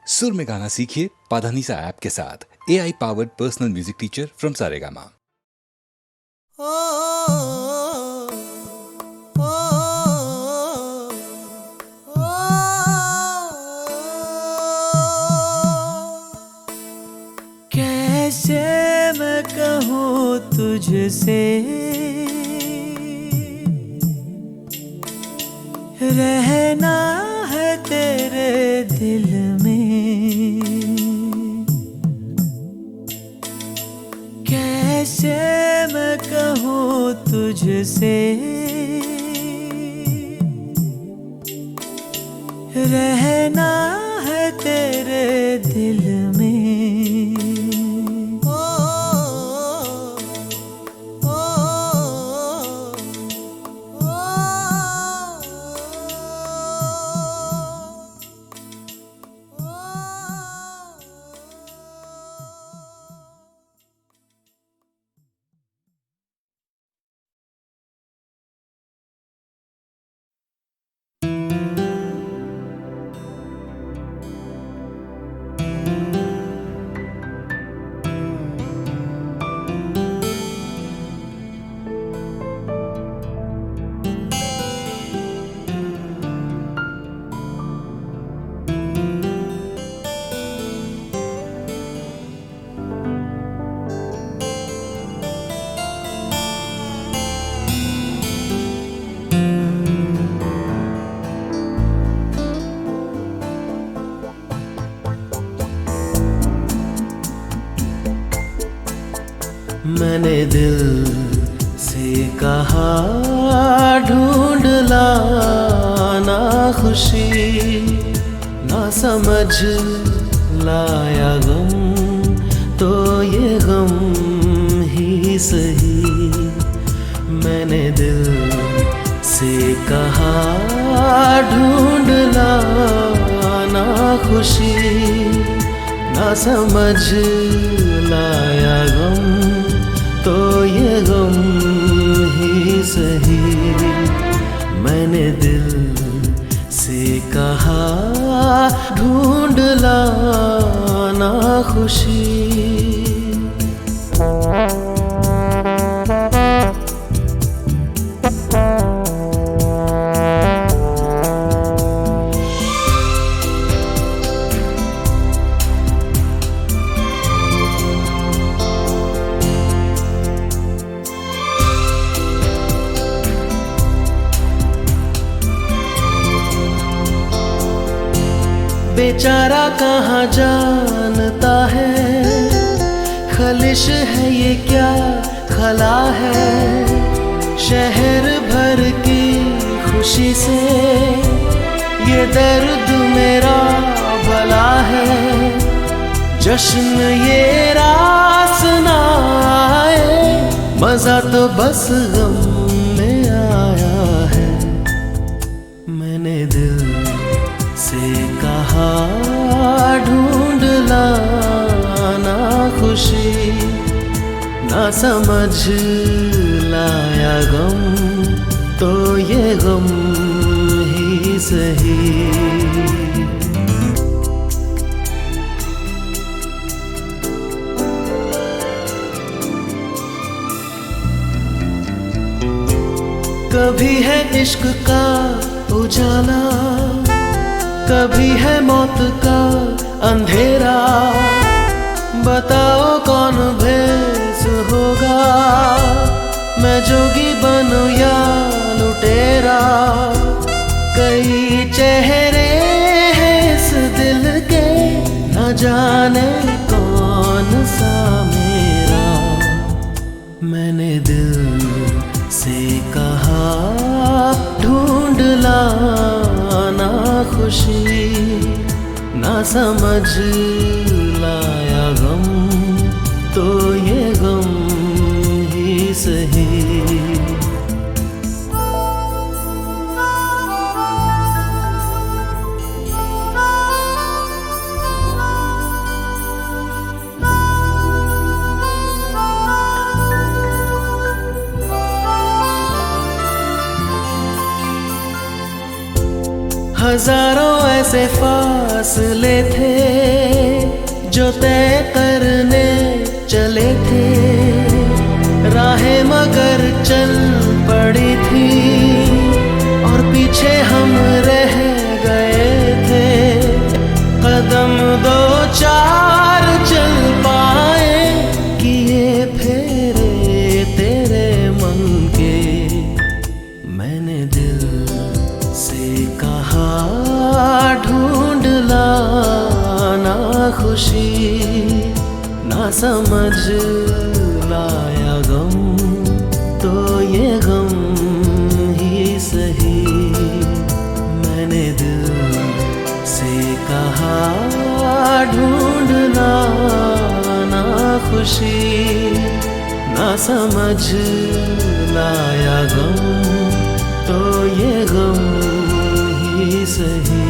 सुर में गाना सीखिए पाधानीसा ऐप के साथ। AI powered personal music teacher from Saregama. कैसे मैं कहूँ तुझसे, रहना है तेरे दिल में। कैसे मैं कहूँ तुझसे, रहना है तेरे दिल में। मैंने दिल से कहा ढूंढ लाना खुशी, ना समझ लाया गम तो ये गम ही सही। मैंने दिल से कहा ढूंढ लाना खुशी, ना समझ लाया गम तो ये गम ही सही। मैंने दिल से कहा ढूंढ लाना खुशी। बेचारा कहाँ जानता है, खलिश है ये क्या खला है। शहर भर की खुशी से ये दर्द मेरा भला है। जश्न ये रास ना आए, मजा तो बस गम में आया है। मैंने दिल से कहा ढूंढ लाना खुशी, ना समझ लाया गम तो ये गम ही सही। कभी है इश्क का उजाला, कभी है मौत का अंधेरा। बताओ कौन भेस होगा, मैं जोगी बनूं या लुटेरा। कई चेहरे हैं इस दिल के, न जाने कौन सा मेरा। मैंने दिल से कहा ढूंढ लाना खुशी, ना समझ लाया गम तो ये गम ही सही। हजारों ऐसे फासले थे जो तय करने चले थे, राहें मगर चल पड़ी थी और पीछे हम रह गए थे। कदम दो चार चल पाए, किए फेरे तेरे मन के। मैंने दिल से कहा ढूंढ लाना खुशी, ना समझ लाया गम तो ये गम ही सही। मैंने दिल से कहा ढूंढ लाना खुशी, ना समझ लाया गम तो ये गम ही सही।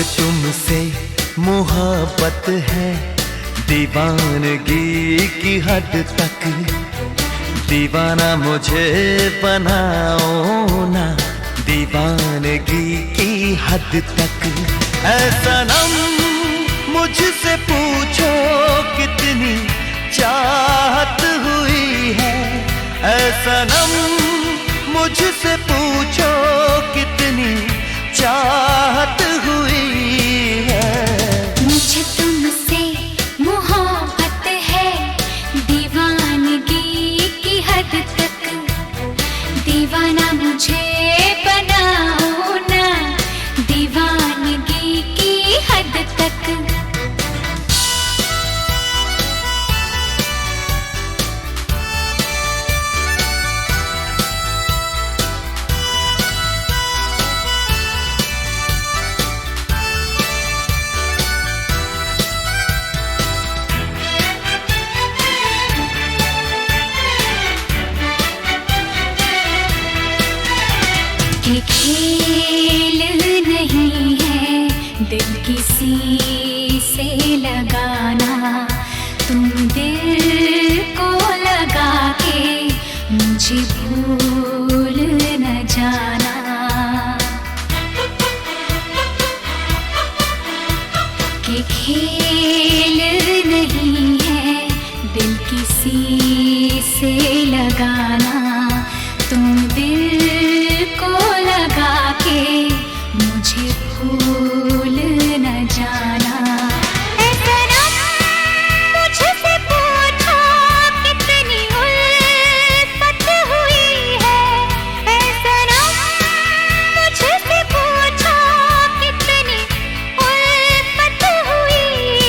तुमसे मोहब्बत है, दीवानगी की हद तक। दीवाना मुझे बनाओ ना, दीवानगी की हद तक। ऐ सनम मुझसे पूछो कितनी चाहत हुई है। ऐ सनम मुझसे पूछो कितनी चाहत हुई है। मुझे तुमसे मोहब्बत है, दीवानगी की हद तक। दीवाना मुझे बनाओ ना, दीवानगी की हद तक। ये खेल नहीं है दिल किसी से लगाना, तुम दिल को लगा के मुझे भूल न जाना। ये खेल नहीं है दिल किसी से लगाना, तुम दिल को लगा के मुझे भूल न जाना। ऐ सनम मुझसे पूछो कितनी उल्फत हुई है। ऐ सनम मुझसे पूछो कितनी उल्फत हुई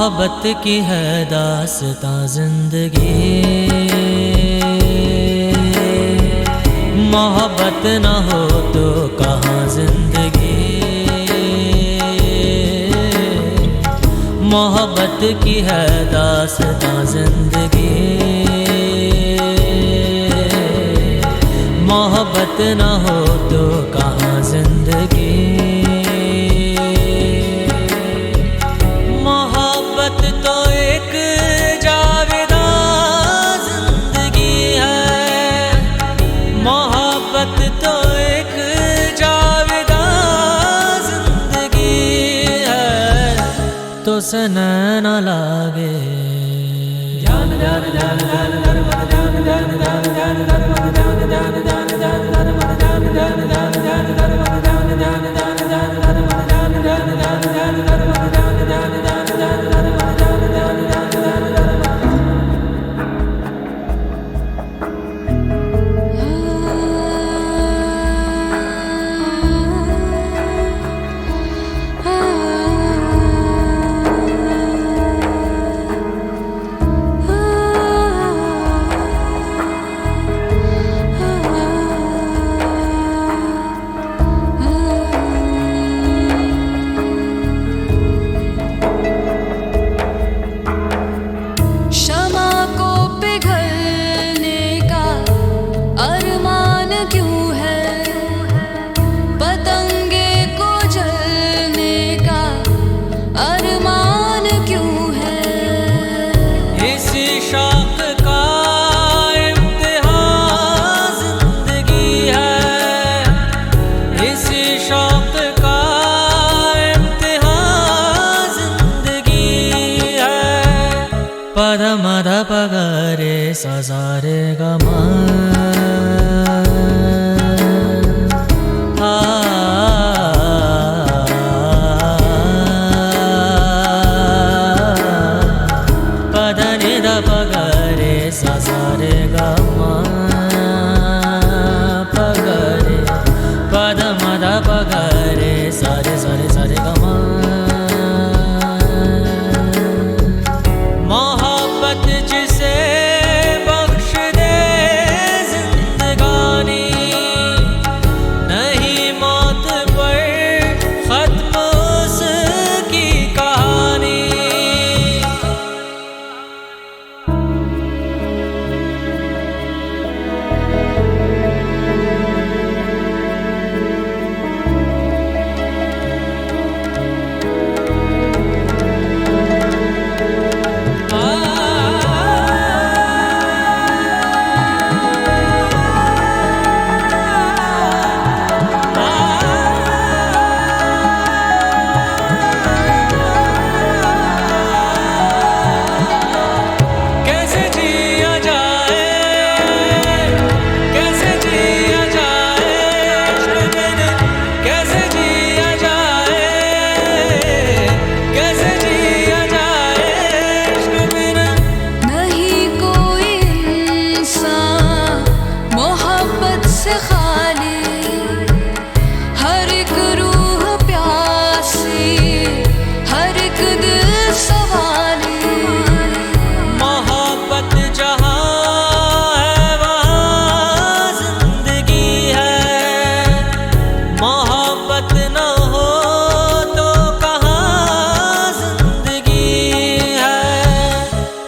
मोहब्बत की है दास्तां जिंदगी, मोहब्बत न हो तो कहाँ जिंदगी। मोहब्बत की है दास्तां जिंदगी, मोहब्बत न हो तो कहाँ जिंदगी। मोहब्बत तो एक जावेदा जिंदगी है, मोहब्बत तो एक जावेदा जिंदगी है, तो सनैना लागे पद मद पगरे सजारे गमा पद निद पगरे सजारे गमा पगरे पद मद पगरे सारे सारे सारे गमा। जिसे बख्श दे जिंदगानी, नहीं मौत पर खत्म उसकी कहानी।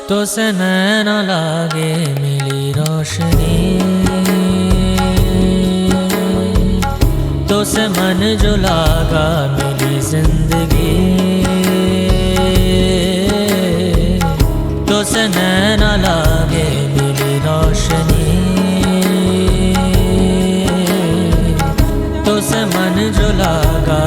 तो से नैना लागे मिली रोशनी, तो से मन जो लागा मिली जिंदगी, तो से नैना लागे मिली रोशनी, तो से मन जो लागा